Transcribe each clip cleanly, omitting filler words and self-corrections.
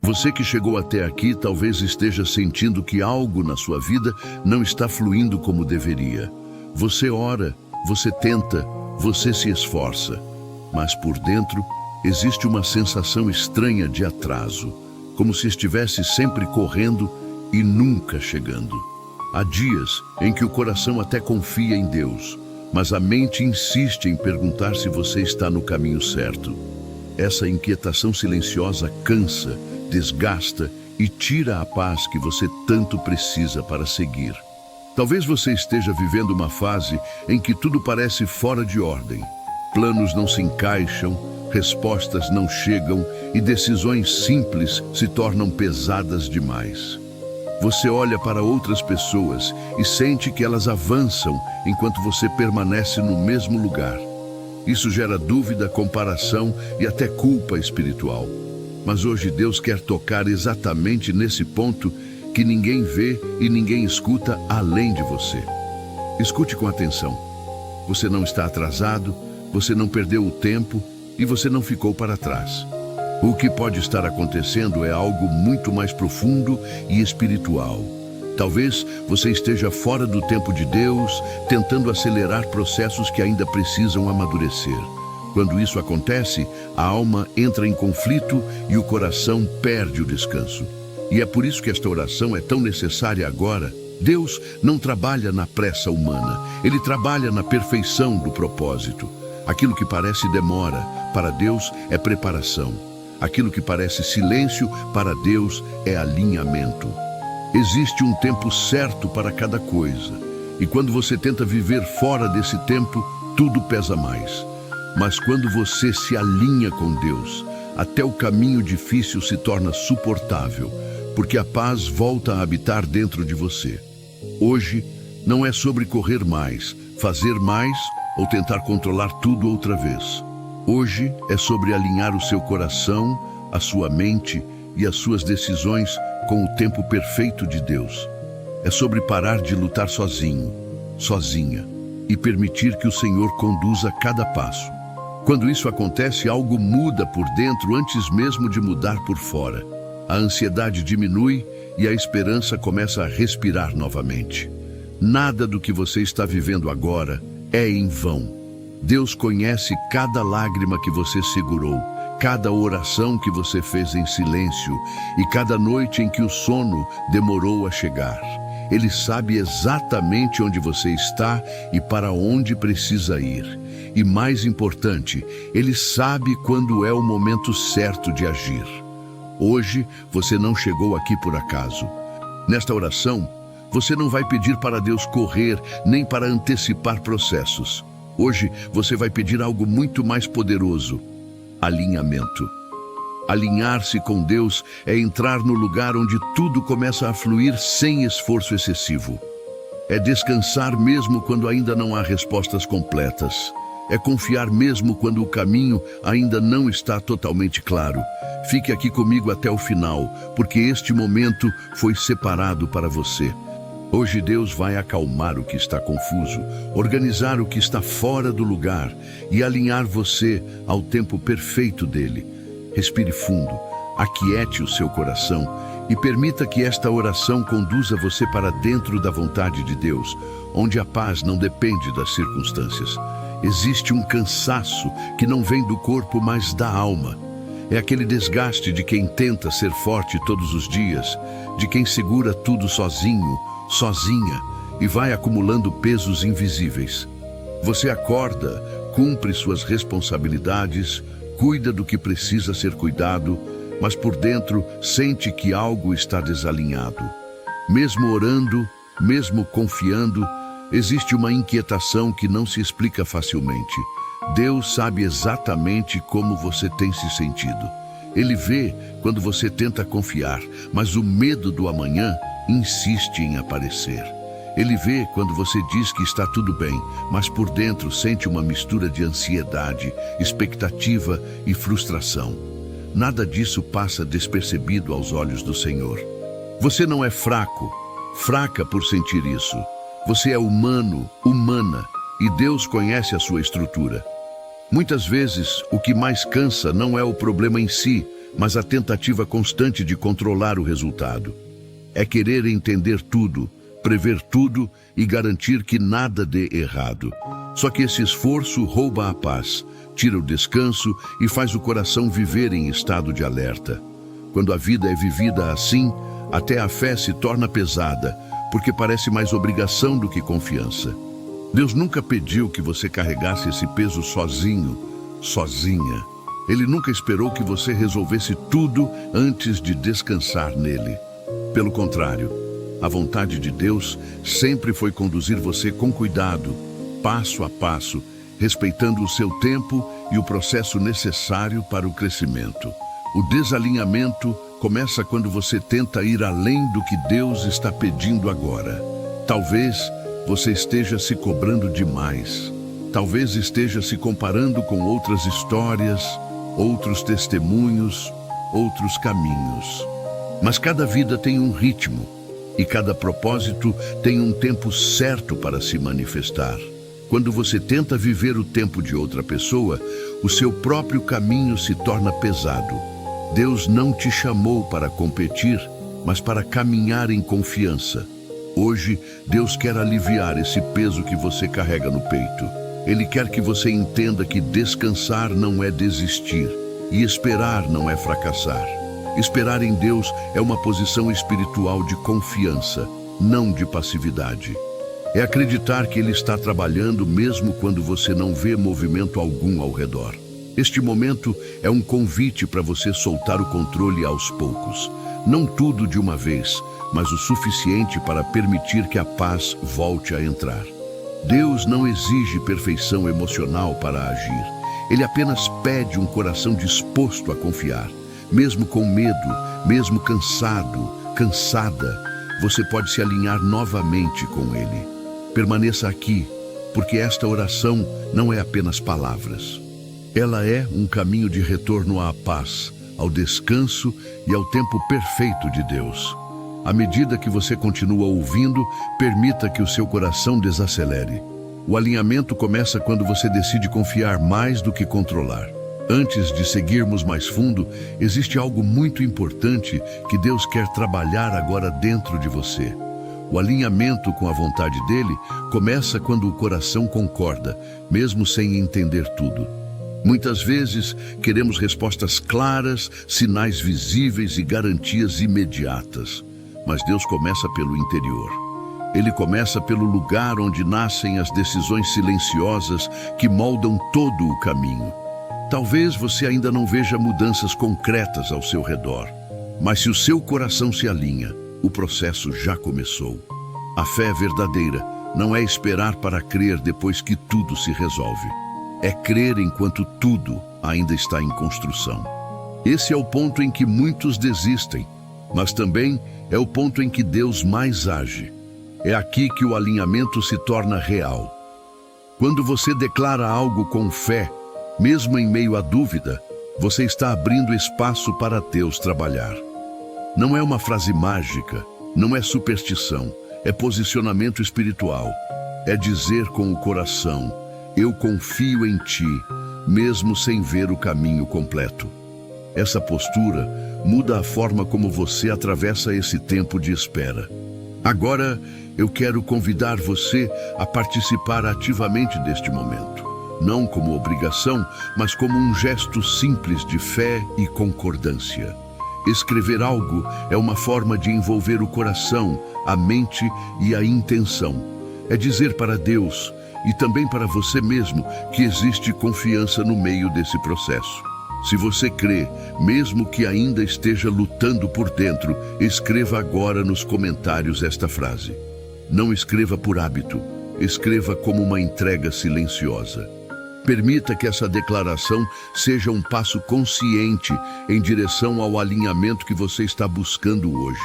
Você que chegou até aqui talvez esteja sentindo que algo na sua vida não está fluindo como deveria. Você ora, você tenta, você se esforça, mas por dentro existe uma sensação estranha de atraso, como se estivesse sempre correndo e nunca chegando. Há dias em que o coração até confia em Deus, mas a mente insiste em perguntar se você está no caminho certo. Essa inquietação silenciosa cansa, desgasta e tira a paz que você tanto precisa para seguir. Talvez você esteja vivendo uma fase em que tudo parece fora de ordem. Planos não se encaixam, respostas não chegam e decisões simples se tornam pesadas demais. Você olha para outras pessoas e sente que elas avançam enquanto você permanece no mesmo lugar. Isso gera dúvida, comparação e até culpa espiritual. Mas hoje Deus quer tocar exatamente nesse ponto que ninguém vê e ninguém escuta além de você. Escute com atenção. Você não está atrasado, você não perdeu o tempo e você não ficou para trás. O que pode estar acontecendo é algo muito mais profundo e espiritual. Talvez você esteja fora do tempo de Deus, tentando acelerar processos que ainda precisam amadurecer. Quando isso acontece, a alma entra em conflito e o coração perde o descanso. E é por isso que esta oração é tão necessária agora. Deus não trabalha na pressa humana, Ele trabalha na perfeição do propósito. Aquilo que parece demora, para Deus é preparação. Aquilo que parece silêncio, para Deus é alinhamento. Existe um tempo certo para cada coisa. E quando você tenta viver fora desse tempo, tudo pesa mais. Mas quando você se alinha com Deus, até o caminho difícil se torna suportável, porque a paz volta a habitar dentro de você. Hoje não é sobre correr mais, fazer mais ou tentar controlar tudo outra vez. Hoje é sobre alinhar o seu coração, a sua mente e as suas decisões com o tempo perfeito de Deus. É sobre parar de lutar sozinho, sozinha, e permitir que o Senhor conduza cada passo. Quando isso acontece, algo muda por dentro antes mesmo de mudar por fora. A ansiedade diminui e a esperança começa a respirar novamente. Nada do que você está vivendo agora é em vão. Deus conhece cada lágrima que você segurou, cada oração que você fez em silêncio e cada noite em que o sono demorou a chegar. Ele sabe exatamente onde você está e para onde precisa ir. E mais importante, Ele sabe quando é o momento certo de agir. Hoje, você não chegou aqui por acaso. Nesta oração, você não vai pedir para Deus correr, nem para antecipar processos. Hoje, você vai pedir algo muito mais poderoso: alinhamento. Alinhar-se com Deus é entrar no lugar onde tudo começa a fluir sem esforço excessivo. É descansar mesmo quando ainda não há respostas completas. É confiar mesmo quando o caminho ainda não está totalmente claro. Fique aqui comigo até o final, porque este momento foi separado para você. Hoje Deus vai acalmar o que está confuso, organizar o que está fora do lugar e alinhar você ao tempo perfeito dele. Respire fundo, aquiete o seu coração e permita que esta oração conduza você para dentro da vontade de Deus, onde a paz não depende das circunstâncias. Existe um cansaço que não vem do corpo, mas da alma. É aquele desgaste de quem tenta ser forte todos os dias, de quem segura tudo sozinho, sozinha, e vai acumulando pesos invisíveis. Você acorda, cumpre suas responsabilidades, cuida do que precisa ser cuidado, mas por dentro sente que algo está desalinhado. Mesmo orando, mesmo confiando, existe uma inquietação que não se explica facilmente. Deus sabe exatamente como você tem se sentido. Ele vê quando você tenta confiar, mas o medo do amanhã insiste em aparecer. Ele vê quando você diz que está tudo bem, mas por dentro sente uma mistura de ansiedade, expectativa e frustração. Nada disso passa despercebido aos olhos do Senhor. Você não é fraco, fraca por sentir isso. Você é humano, humana, e Deus conhece a sua estrutura. Muitas vezes, o que mais cansa não é o problema em si, mas a tentativa constante de controlar o resultado. É querer entender tudo, prever tudo e garantir que nada dê errado. Só que esse esforço rouba a paz, tira o descanso e faz o coração viver em estado de alerta. Quando a vida é vivida assim, até a fé se torna pesada, porque parece mais obrigação do que confiança. Deus nunca pediu que você carregasse esse peso sozinho, sozinha. Ele nunca esperou que você resolvesse tudo antes de descansar nele. Pelo contrário, a vontade de Deus sempre foi conduzir você com cuidado, passo a passo, respeitando o seu tempo e o processo necessário para o crescimento. O desalinhamento começa quando você tenta ir além do que Deus está pedindo agora. Talvez você esteja se cobrando demais. Talvez esteja se comparando com outras histórias, outros testemunhos, outros caminhos. Mas cada vida tem um ritmo e cada propósito tem um tempo certo para se manifestar. Quando você tenta viver o tempo de outra pessoa, o seu próprio caminho se torna pesado. Deus não te chamou para competir, mas para caminhar em confiança. Hoje, Deus quer aliviar esse peso que você carrega no peito. Ele quer que você entenda que descansar não é desistir e esperar não é fracassar. Esperar em Deus é uma posição espiritual de confiança, não de passividade. É acreditar que Ele está trabalhando mesmo quando você não vê movimento algum ao redor. Este momento é um convite para você soltar o controle aos poucos. Não tudo de uma vez, mas o suficiente para permitir que a paz volte a entrar. Deus não exige perfeição emocional para agir. Ele apenas pede um coração disposto a confiar. Mesmo com medo, mesmo cansado, cansada, você pode se alinhar novamente com Ele. Permaneça aqui, porque esta oração não é apenas palavras. Ela é um caminho de retorno à paz, ao descanso e ao tempo perfeito de Deus. À medida que você continua ouvindo, permita que o seu coração desacelere. O alinhamento começa quando você decide confiar mais do que controlar. Antes de seguirmos mais fundo, existe algo muito importante que Deus quer trabalhar agora dentro de você. O alinhamento com a vontade dele começa quando o coração concorda, mesmo sem entender tudo. Muitas vezes queremos respostas claras, sinais visíveis e garantias imediatas. Mas Deus começa pelo interior. Ele começa pelo lugar onde nascem as decisões silenciosas que moldam todo o caminho. Talvez você ainda não veja mudanças concretas ao seu redor, mas se o seu coração se alinha, o processo já começou. A fé verdadeira não é esperar para crer depois que tudo se resolve. É crer enquanto tudo ainda está em construção. Esse é o ponto em que muitos desistem, mas também é o ponto em que Deus mais age. É aqui que o alinhamento se torna real. Quando você declara algo com fé, mesmo em meio à dúvida, você está abrindo espaço para Deus trabalhar. Não é uma frase mágica, não é superstição, é posicionamento espiritual. É dizer com o coração: eu confio em Ti, mesmo sem ver o caminho completo. Essa postura muda a forma como você atravessa esse tempo de espera. Agora, eu quero convidar você a participar ativamente deste momento. Não como obrigação, mas como um gesto simples de fé e concordância. Escrever algo é uma forma de envolver o coração, a mente e a intenção. É dizer para Deus e também para você mesmo que existe confiança no meio desse processo. Se você crê, mesmo que ainda esteja lutando por dentro, escreva agora nos comentários esta frase. Não escreva por hábito, escreva como uma entrega silenciosa. Permita que essa declaração seja um passo consciente em direção ao alinhamento que você está buscando hoje.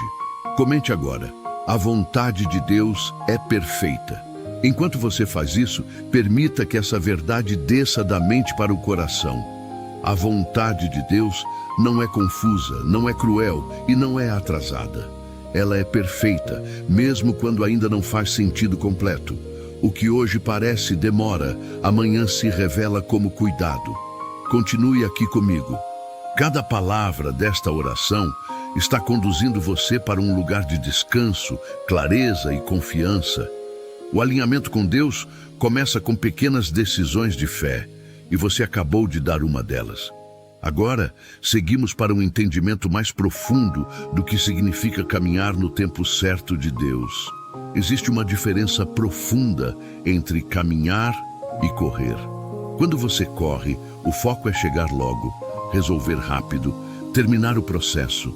Comente agora: a vontade de Deus é perfeita. Enquanto você faz isso, permita que essa verdade desça da mente para o coração. A vontade de Deus não é confusa, não é cruel e não é atrasada. Ela é perfeita, mesmo quando ainda não faz sentido completo. O que hoje parece demora, amanhã se revela como cuidado. Continue aqui comigo. Cada palavra desta oração está conduzindo você para um lugar de descanso, clareza e confiança. O alinhamento com Deus começa com pequenas decisões de fé, e você acabou de dar uma delas. Agora, seguimos para um entendimento mais profundo do que significa caminhar no tempo certo de Deus. Existe uma diferença profunda entre caminhar e correr. Quando você corre, o foco é chegar logo, resolver rápido, terminar o processo.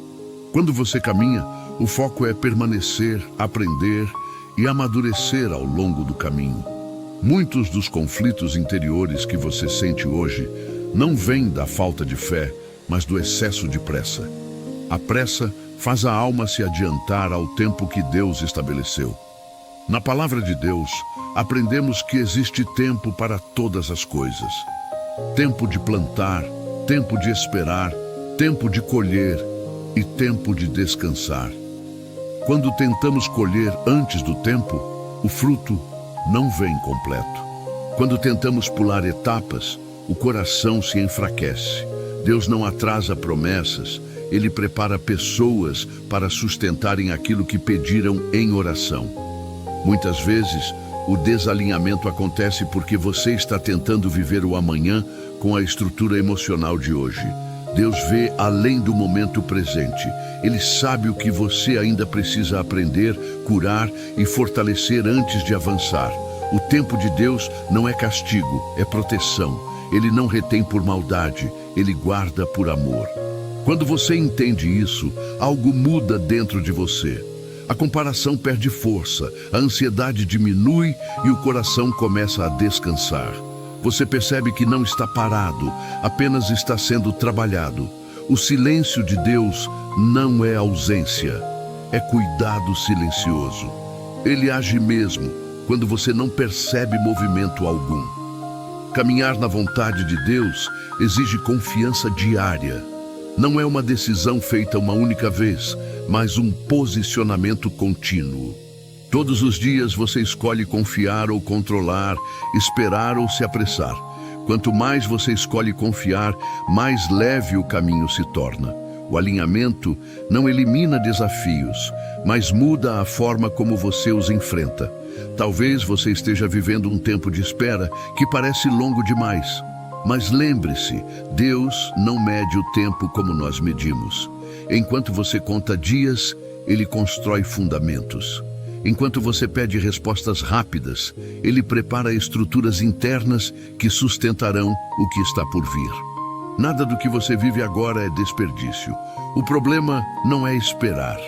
Quando você caminha, o foco é permanecer, aprender e amadurecer ao longo do caminho. Muitos dos conflitos interiores que você sente hoje não vêm da falta de fé, mas do excesso de pressa. A pressa faz a alma se adiantar ao tempo que Deus estabeleceu. Na palavra de Deus, aprendemos que existe tempo para todas as coisas. Tempo de plantar, tempo de esperar, tempo de colher e tempo de descansar. Quando tentamos colher antes do tempo, o fruto não vem completo. Quando tentamos pular etapas, o coração se enfraquece. Deus não atrasa promessas, Ele prepara pessoas para sustentarem aquilo que pediram em oração. Muitas vezes, o desalinhamento acontece porque você está tentando viver o amanhã com a estrutura emocional de hoje. Deus vê além do momento presente. Ele sabe o que você ainda precisa aprender, curar e fortalecer antes de avançar. O tempo de Deus não é castigo, é proteção. Ele não retém por maldade, Ele guarda por amor. Quando você entende isso, algo muda dentro de você. A comparação perde força, a ansiedade diminui e o coração começa a descansar. Você percebe que não está parado, apenas está sendo trabalhado. O silêncio de Deus não é ausência, é cuidado silencioso. Ele age mesmo quando você não percebe movimento algum. Caminhar na vontade de Deus exige confiança diária. Não é uma decisão feita uma única vez, mas um posicionamento contínuo. Todos os dias você escolhe confiar ou controlar, esperar ou se apressar. Quanto mais você escolhe confiar, mais leve o caminho se torna. O alinhamento não elimina desafios, mas muda a forma como você os enfrenta. Talvez você esteja vivendo um tempo de espera que parece longo demais. Mas lembre-se, Deus não mede o tempo como nós medimos. Enquanto você conta dias, Ele constrói fundamentos. Enquanto você pede respostas rápidas, Ele prepara estruturas internas que sustentarão o que está por vir. Nada do que você vive agora é desperdício. O problema não é esperar.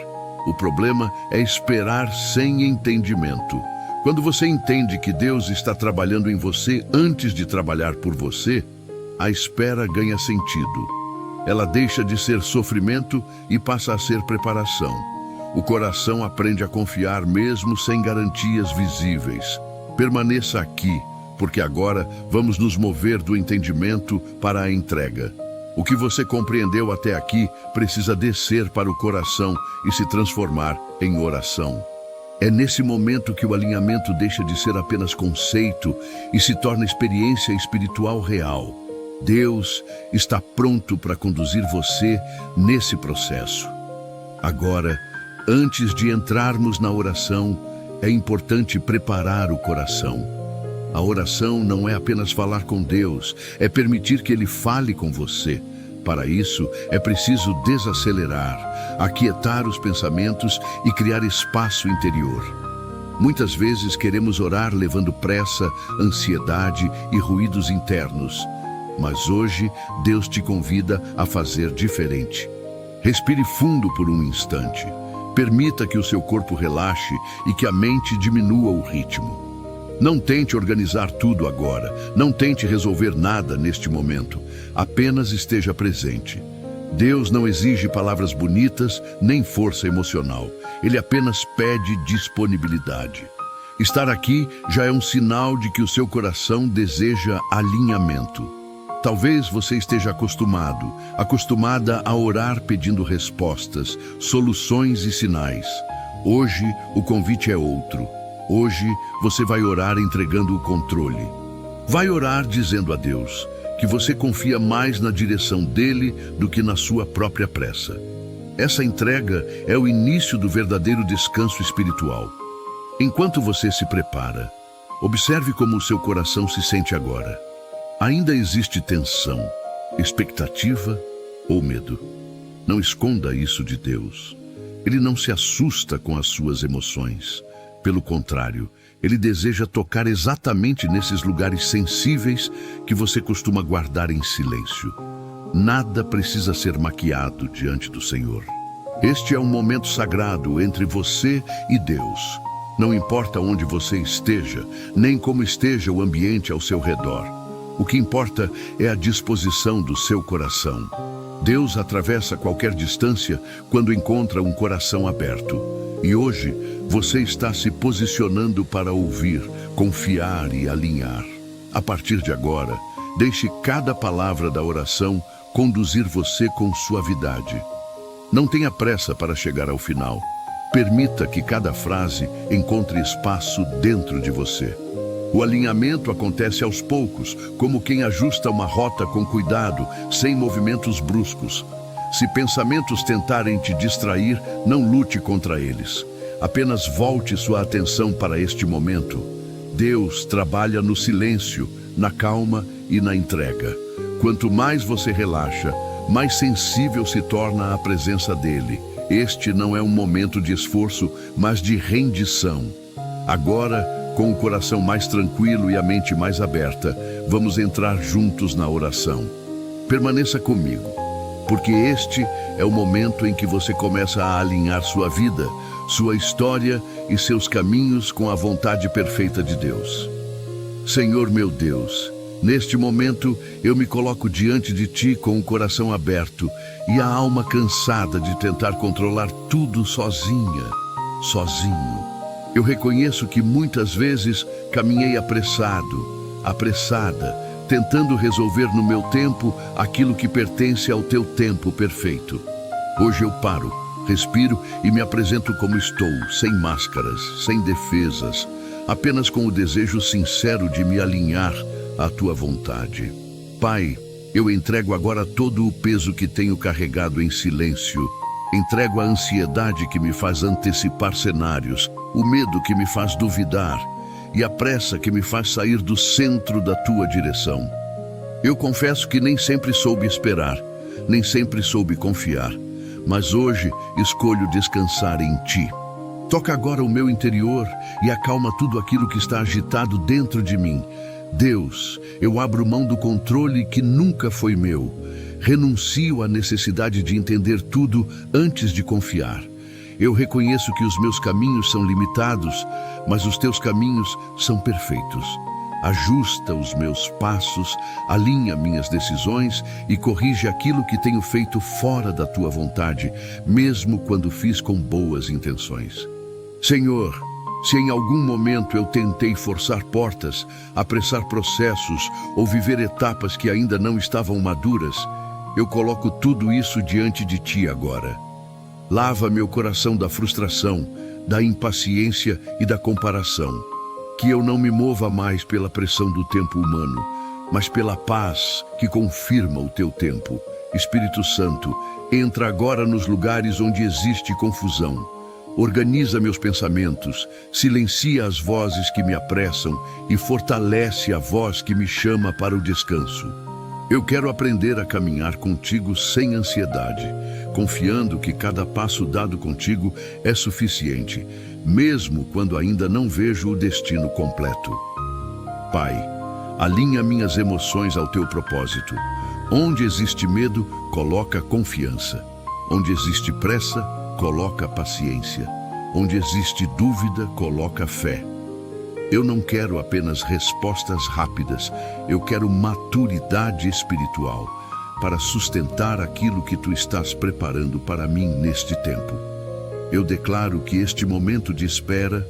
O problema é esperar sem entendimento. Quando você entende que Deus está trabalhando em você antes de trabalhar por você, a espera ganha sentido. Ela deixa de ser sofrimento e passa a ser preparação. O coração aprende a confiar mesmo sem garantias visíveis. Permaneça aqui, porque agora vamos nos mover do entendimento para a entrega. O que você compreendeu até aqui precisa descer para o coração e se transformar em oração. É nesse momento que o alinhamento deixa de ser apenas conceito e se torna experiência espiritual real. Deus está pronto para conduzir você nesse processo. Agora, antes de entrarmos na oração, é importante preparar o coração. A oração não é apenas falar com Deus, é permitir que Ele fale com você. Para isso, é preciso desacelerar, aquietar os pensamentos e criar espaço interior. Muitas vezes queremos orar levando pressa, ansiedade e ruídos internos. Mas hoje, Deus te convida a fazer diferente. Respire fundo por um instante. Permita que o seu corpo relaxe e que a mente diminua o ritmo. Não tente organizar tudo agora. Não tente resolver nada neste momento. Apenas esteja presente. Deus não exige palavras bonitas nem força emocional. Ele apenas pede disponibilidade. Estar aqui já é um sinal de que o seu coração deseja alinhamento. Talvez você esteja acostumada a orar pedindo respostas, soluções e sinais. Hoje, o convite é outro. Hoje, você vai orar entregando o controle. Vai orar dizendo a Deus: que você confia mais na direção dele do que na sua própria pressa. Essa entrega é o início do verdadeiro descanso espiritual. Enquanto você se prepara, observe como o seu coração se sente agora. Ainda existe tensão, expectativa ou medo? Não esconda isso de Deus. Ele não se assusta com as suas emoções. Pelo contrário, Ele deseja tocar exatamente nesses lugares sensíveis que você costuma guardar em silêncio. Nada precisa ser maquiado diante do Senhor. Este é um momento sagrado entre você e Deus. Não importa onde você esteja, nem como esteja o ambiente ao seu redor. O que importa é a disposição do seu coração. Deus atravessa qualquer distância quando encontra um coração aberto. E hoje, você está se posicionando para ouvir, confiar e alinhar. A partir de agora, deixe cada palavra da oração conduzir você com suavidade. Não tenha pressa para chegar ao final. Permita que cada frase encontre espaço dentro de você. O alinhamento acontece aos poucos, como quem ajusta uma rota com cuidado, sem movimentos bruscos. Se pensamentos tentarem te distrair, não lute contra eles. Apenas volte sua atenção para este momento. Deus trabalha no silêncio, na calma e na entrega. Quanto mais você relaxa, mais sensível se torna à presença dele. Este não é um momento de esforço, mas de rendição. Agora, com o coração mais tranquilo e a mente mais aberta, vamos entrar juntos na oração. Permaneça comigo, porque este é o momento em que você começa a alinhar sua vida, sua história e seus caminhos com a vontade perfeita de Deus. Senhor meu Deus, neste momento eu me coloco diante de Ti com o coração aberto e a alma cansada de tentar controlar tudo sozinho. Eu reconheço que muitas vezes caminhei apressada, tentando resolver no meu tempo aquilo que pertence ao Teu tempo perfeito. Hoje eu paro, respiro e me apresento como estou, sem máscaras, sem defesas, apenas com o desejo sincero de me alinhar à Tua vontade. Pai, eu entrego agora todo o peso que tenho carregado em silêncio. Entrego a ansiedade que me faz antecipar cenários, o medo que me faz duvidar e a pressa que me faz sair do centro da Tua direção. Eu confesso que nem sempre soube esperar, nem sempre soube confiar, mas hoje escolho descansar em Ti. Toca agora o meu interior e acalma tudo aquilo que está agitado dentro de mim. Deus, eu abro mão do controle que nunca foi meu. Renuncio à necessidade de entender tudo antes de confiar. Eu reconheço que os meus caminhos são limitados, mas os Teus caminhos são perfeitos. Ajusta os meus passos, alinha minhas decisões e corrige aquilo que tenho feito fora da Tua vontade, mesmo quando fiz com boas intenções. Senhor, se em algum momento eu tentei forçar portas, apressar processos ou viver etapas que ainda não estavam maduras, eu coloco tudo isso diante de Ti agora. Lava meu coração da frustração, da impaciência e da comparação. Que eu não me mova mais pela pressão do tempo humano, mas pela paz que confirma o Teu tempo. Espírito Santo, entra agora nos lugares onde existe confusão. Organiza meus pensamentos, silencia as vozes que me apressam e fortalece a voz que me chama para o descanso. Eu quero aprender a caminhar contigo sem ansiedade, confiando que cada passo dado contigo é suficiente, mesmo quando ainda não vejo o destino completo. Pai, alinha minhas emoções ao Teu propósito. Onde existe medo, coloca confiança. Onde existe pressa, coloca paciência. Onde existe dúvida, coloca fé. Eu não quero apenas respostas rápidas, eu quero maturidade espiritual para sustentar aquilo que Tu estás preparando para mim neste tempo. Eu declaro que este momento de espera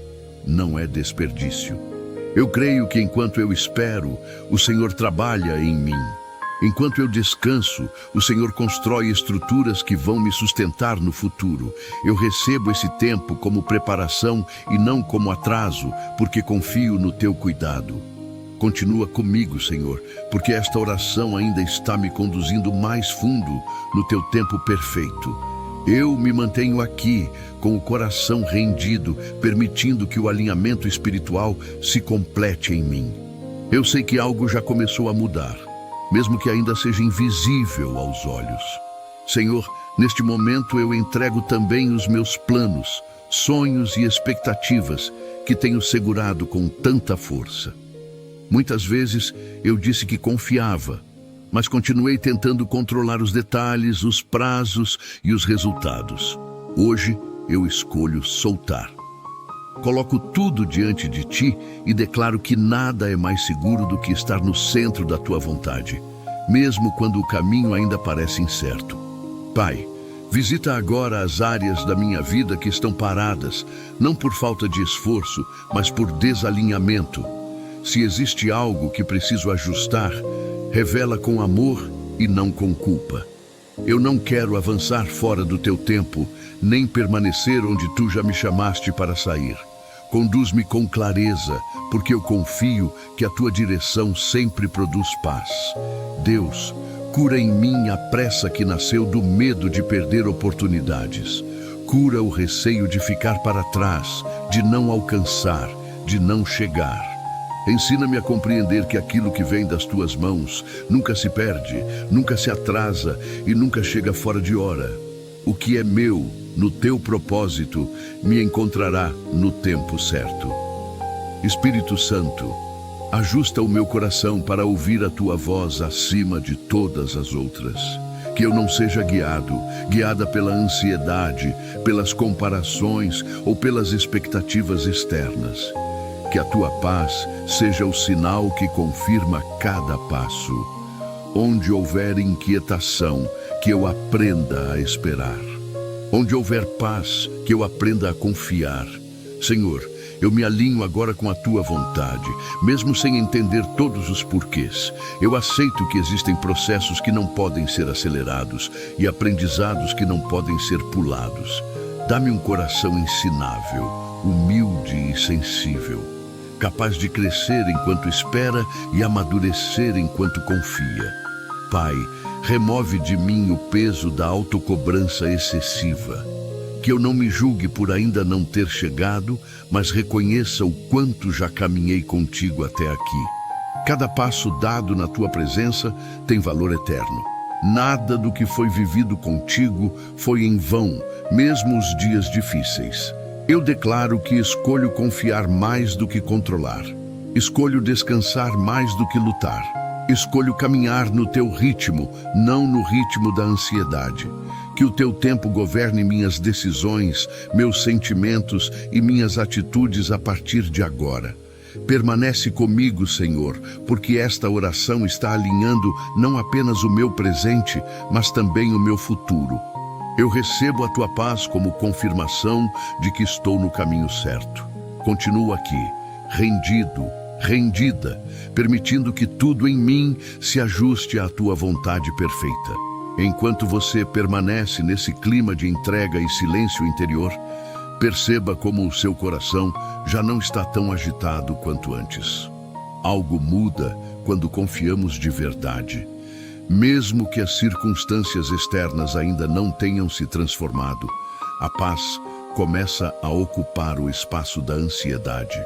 não é desperdício. Eu creio que enquanto eu espero, o Senhor trabalha em mim. Enquanto eu descanso, o Senhor constrói estruturas que vão me sustentar no futuro. Eu recebo esse tempo como preparação e não como atraso, porque confio no Teu cuidado. Continua comigo, Senhor, porque esta oração ainda está me conduzindo mais fundo no teu tempo perfeito. Eu me mantenho aqui, com o coração rendido, permitindo que o alinhamento espiritual se complete em mim. Eu sei que algo já começou a mudar, mesmo que ainda seja invisível aos olhos. Senhor, neste momento eu entrego também os meus planos, sonhos e expectativas que tenho segurado com tanta força. Muitas vezes eu disse que confiava, mas continuei tentando controlar os detalhes, os prazos e os resultados. Hoje eu escolho soltar. Coloco tudo diante de ti e declaro que nada é mais seguro do que estar no centro da tua vontade, mesmo quando o caminho ainda parece incerto. Pai, visita agora as áreas da minha vida que estão paradas, não por falta de esforço, mas por desalinhamento. Se existe algo que preciso ajustar, revela com amor e não com culpa. Eu não quero avançar fora do teu tempo, nem permanecer onde tu já me chamaste para sair. Conduz-me com clareza, porque eu confio que a tua direção sempre produz paz. Deus, cura em mim a pressa que nasceu do medo de perder oportunidades. Cura o receio de ficar para trás, de não alcançar, de não chegar. Ensina-me a compreender que aquilo que vem das tuas mãos nunca se perde, nunca se atrasa e nunca chega fora de hora. O que é meu, no teu propósito, me encontrará no tempo certo. Espírito Santo, ajusta o meu coração para ouvir a tua voz acima de todas as outras. Que eu não seja guiada pela ansiedade, pelas comparações ou pelas expectativas externas. Que a tua paz seja o sinal que confirma cada passo. Onde houver inquietação, que eu aprenda a esperar. Onde houver paz, que eu aprenda a confiar. Senhor, eu me alinho agora com a tua vontade, mesmo sem entender todos os porquês. Eu aceito que existem processos que não podem ser acelerados e aprendizados que não podem ser pulados. Dá-me um coração ensinável, humilde e sensível, capaz de crescer enquanto espera e amadurecer enquanto confia. Pai, remove de mim o peso da autocobrança excessiva. Que eu não me julgue por ainda não ter chegado, mas reconheça o quanto já caminhei contigo até aqui. Cada passo dado na tua presença tem valor eterno. Nada do que foi vivido contigo foi em vão, mesmo os dias difíceis. Eu declaro que escolho confiar mais do que controlar. Escolho descansar mais do que lutar. Escolho caminhar no teu ritmo, não no ritmo da ansiedade. Que o teu tempo governe minhas decisões, meus sentimentos e minhas atitudes a partir de agora. Permanece comigo, Senhor, porque esta oração está alinhando não apenas o meu presente, mas também o meu futuro. Eu recebo a tua paz como confirmação de que estou no caminho certo. Continuo aqui, rendido, rendida, permitindo que tudo em mim se ajuste à tua vontade perfeita. Enquanto você permanece nesse clima de entrega e silêncio interior, perceba como o seu coração já não está tão agitado quanto antes. Algo muda quando confiamos de verdade. Mesmo que as circunstâncias externas ainda não tenham se transformado, a paz começa a ocupar o espaço da ansiedade.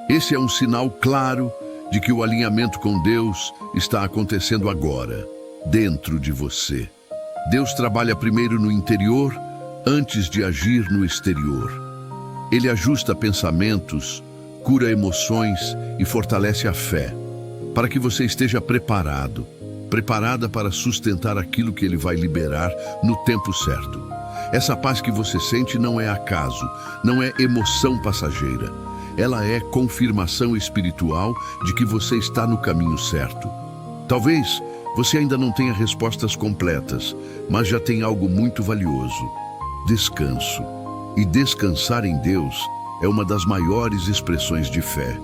Esse é um sinal claro de que o alinhamento com Deus está acontecendo agora, dentro de você. Deus trabalha primeiro no interior, antes de agir no exterior. Ele ajusta pensamentos, cura emoções e fortalece a fé, para que você esteja preparada para sustentar aquilo que Ele vai liberar no tempo certo. Essa paz que você sente não é acaso, não é emoção passageira. Ela é confirmação espiritual de que você está no caminho certo. Talvez você ainda não tenha respostas completas, mas já tem algo muito valioso: descanso. E descansar em Deus é uma das maiores expressões de fé.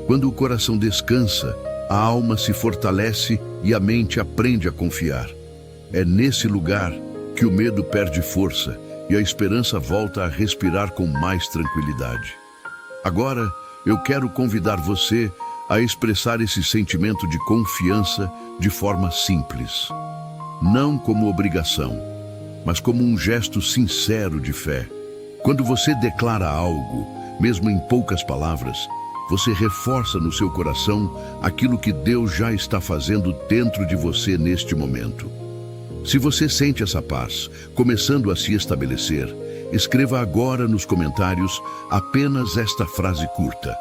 Quando o coração descansa, a alma se fortalece e a mente aprende a confiar. É nesse lugar que o medo perde força e a esperança volta a respirar com mais tranquilidade. Agora, eu quero convidar você a expressar esse sentimento de confiança de forma simples. Não como obrigação, mas como um gesto sincero de fé. Quando você declara algo, mesmo em poucas palavras, você reforça no seu coração aquilo que Deus já está fazendo dentro de você neste momento. Se você sente essa paz começando a se estabelecer, escreva agora nos comentários apenas esta frase curta.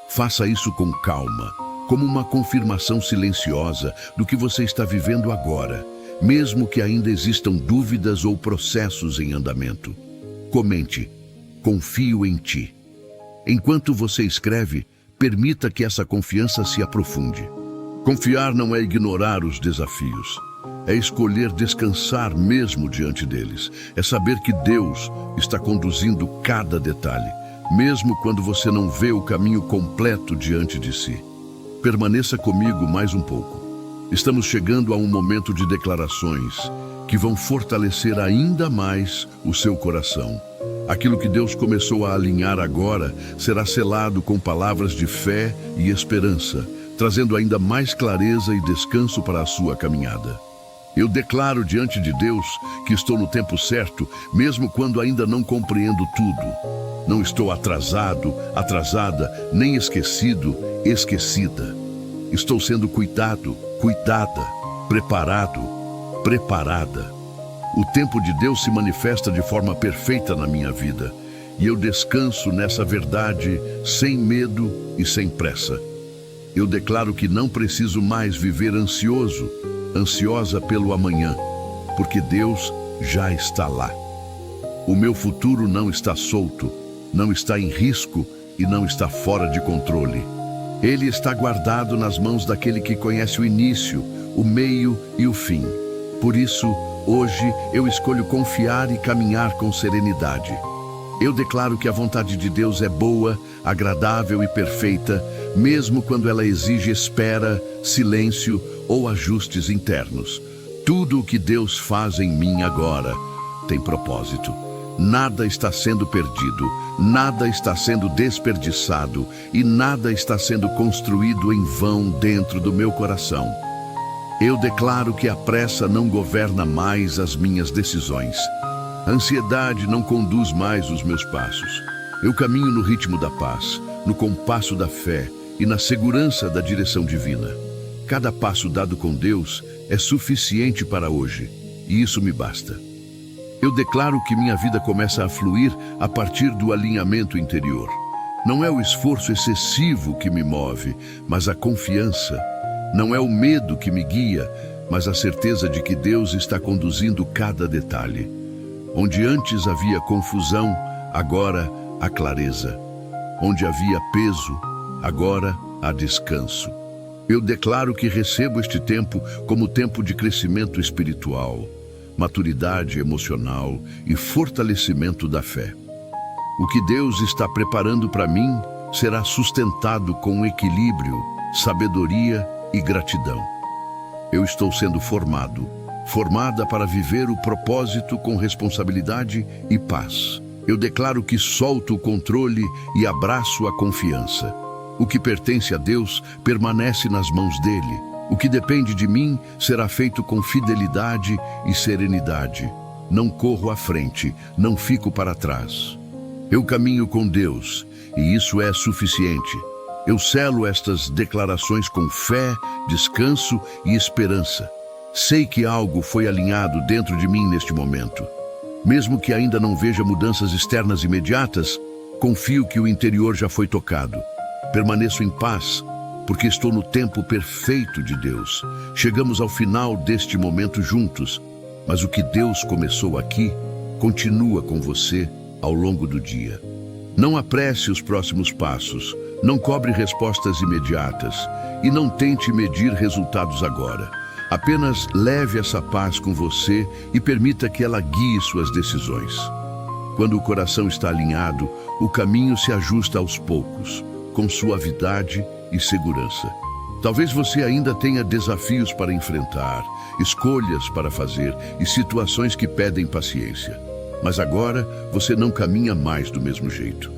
Faça isso com calma, como uma confirmação silenciosa do que você está vivendo agora, mesmo que ainda existam dúvidas ou processos em andamento. Comente: confio em ti. Enquanto você escreve, permita que essa confiança se aprofunde. Confiar não é ignorar os desafios. É escolher descansar mesmo diante deles. É saber que Deus está conduzindo cada detalhe, mesmo quando você não vê o caminho completo diante de si. Permaneça comigo mais um pouco. Estamos chegando a um momento de declarações que vão fortalecer ainda mais o seu coração. Aquilo que Deus começou a alinhar agora será selado com palavras de fé e esperança, trazendo ainda mais clareza e descanso para a sua caminhada. Eu declaro diante de Deus que estou no tempo certo, mesmo quando ainda não compreendo tudo. Não estou atrasado, atrasada, nem esquecido, esquecida. Estou sendo cuidado, cuidada, preparado, preparada. O tempo de Deus se manifesta de forma perfeita na minha vida, e eu descanso nessa verdade sem medo e sem pressa. Eu declaro que não preciso mais viver ansiosa pelo amanhã, porque Deus já está lá. O meu futuro não está solto, não está em risco e não está fora de controle. Ele está guardado nas mãos daquele que conhece o início, o meio e o fim. Por isso, hoje eu escolho confiar e caminhar com serenidade. Eu declaro que a vontade de Deus é boa, agradável e perfeita, mesmo quando ela exige espera, silêncio ou ajustes internos. Tudo o que Deus faz em mim agora tem propósito. Nada está sendo perdido, nada está sendo desperdiçado e nada está sendo construído em vão dentro do meu coração. Eu declaro que a pressa não governa mais as minhas decisões. A ansiedade não conduz mais os meus passos. Eu caminho no ritmo da paz, no compasso da fé e na segurança da direção divina. Cada passo dado com Deus é suficiente para hoje, e isso me basta. Eu declaro que minha vida começa a fluir a partir do alinhamento interior. Não é o esforço excessivo que me move, mas a confiança. Não é o medo que me guia, mas a certeza de que Deus está conduzindo cada detalhe. Onde antes havia confusão, agora há clareza. Onde havia peso, agora há descanso. Eu declaro que recebo este tempo como tempo de crescimento espiritual, maturidade emocional e fortalecimento da fé. O que Deus está preparando para mim será sustentado com equilíbrio, sabedoria e gratidão. Eu estou sendo formada para viver o propósito com responsabilidade e paz. Eu declaro que solto o controle e abraço a confiança. O que pertence a Deus permanece nas mãos dele. O que depende de mim será feito com fidelidade e serenidade. Não corro à frente, não fico para trás. Eu caminho com Deus, e isso é suficiente. Eu selo estas declarações com fé, descanso e esperança. Sei que algo foi alinhado dentro de mim neste momento. Mesmo que ainda não veja mudanças externas imediatas, confio que o interior já foi tocado. Permaneço em paz, porque estou no tempo perfeito de Deus. Chegamos ao final deste momento juntos, mas o que Deus começou aqui continua com você ao longo do dia. Não apresse os próximos passos, não cobre respostas imediatas e não tente medir resultados agora. Apenas leve essa paz com você e permita que ela guie suas decisões. Quando o coração está alinhado, o caminho se ajusta aos poucos, com suavidade e segurança. Talvez você ainda tenha desafios para enfrentar, escolhas para fazer e situações que pedem paciência. Mas agora você não caminha mais do mesmo jeito.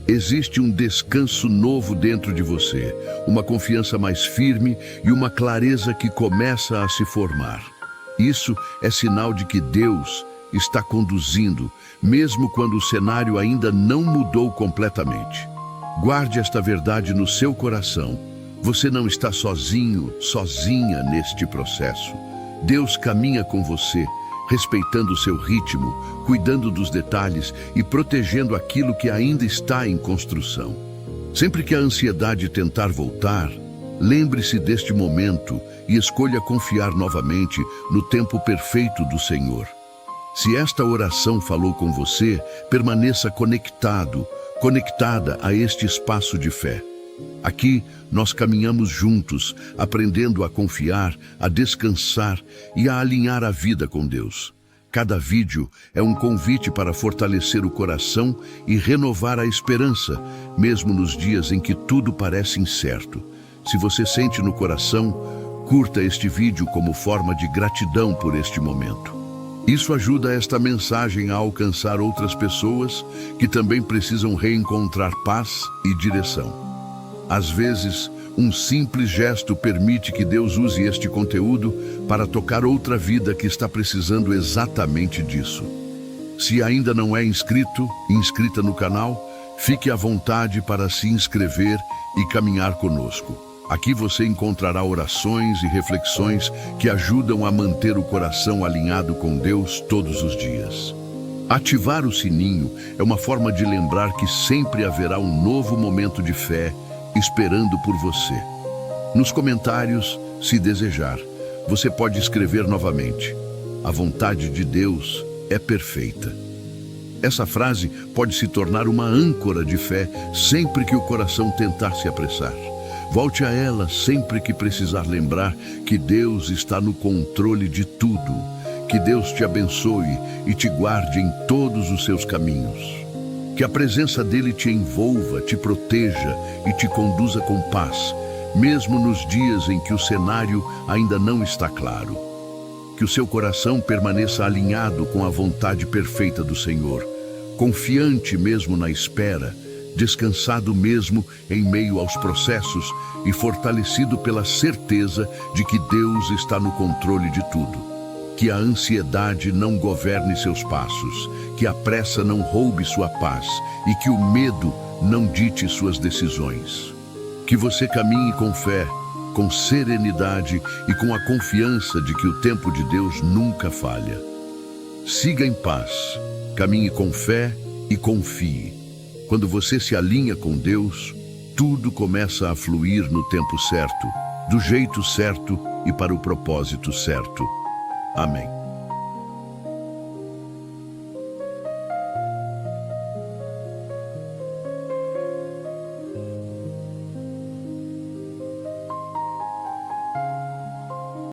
Existe um descanso novo dentro de você, uma confiança mais firme e uma clareza que começa a se formar. Isso é sinal de que Deus está conduzindo, mesmo quando o cenário ainda não mudou completamente. Guarde esta verdade no seu coração. Você não está sozinho, sozinha neste processo. Deus caminha com você, respeitando o seu ritmo, cuidando dos detalhes e protegendo aquilo que ainda está em construção. Sempre que a ansiedade tentar voltar, lembre-se deste momento e escolha confiar novamente no tempo perfeito do Senhor. Se esta oração falou com você, permaneça conectada a este espaço de fé. Aqui, nós caminhamos juntos, aprendendo a confiar, a descansar e a alinhar a vida com Deus. Cada vídeo é um convite para fortalecer o coração e renovar a esperança, mesmo nos dias em que tudo parece incerto. Se você sente no coração, curta este vídeo como forma de gratidão por este momento. Isso ajuda esta mensagem a alcançar outras pessoas que também precisam reencontrar paz e direção. Às vezes, um simples gesto permite que Deus use este conteúdo para tocar outra vida que está precisando exatamente disso. Se ainda não é inscrita no canal, fique à vontade para se inscrever e caminhar conosco. Aqui você encontrará orações e reflexões que ajudam a manter o coração alinhado com Deus todos os dias. Ativar o sininho é uma forma de lembrar que sempre haverá um novo momento de fé esperando por você. Nos comentários, se desejar, você pode escrever novamente: a vontade de Deus é perfeita. Essa frase pode se tornar uma âncora de fé sempre que o coração tentar se apressar. Volte a ela sempre que precisar lembrar que Deus está no controle de tudo. Que Deus te abençoe e te guarde em todos os seus caminhos. Que a presença dele te envolva, te proteja e te conduza com paz, mesmo nos dias em que o cenário ainda não está claro. Que o seu coração permaneça alinhado com a vontade perfeita do Senhor, confiante mesmo na espera, descansado mesmo em meio aos processos e fortalecido pela certeza de que Deus está no controle de tudo. Que a ansiedade não governe seus passos, que a pressa não roube sua paz e que o medo não dite suas decisões. Que você caminhe com fé, com serenidade e com a confiança de que o tempo de Deus nunca falha. Siga em paz, caminhe com fé e confie. Quando você se alinha com Deus, tudo começa a fluir no tempo certo, do jeito certo e para o propósito certo. Amém.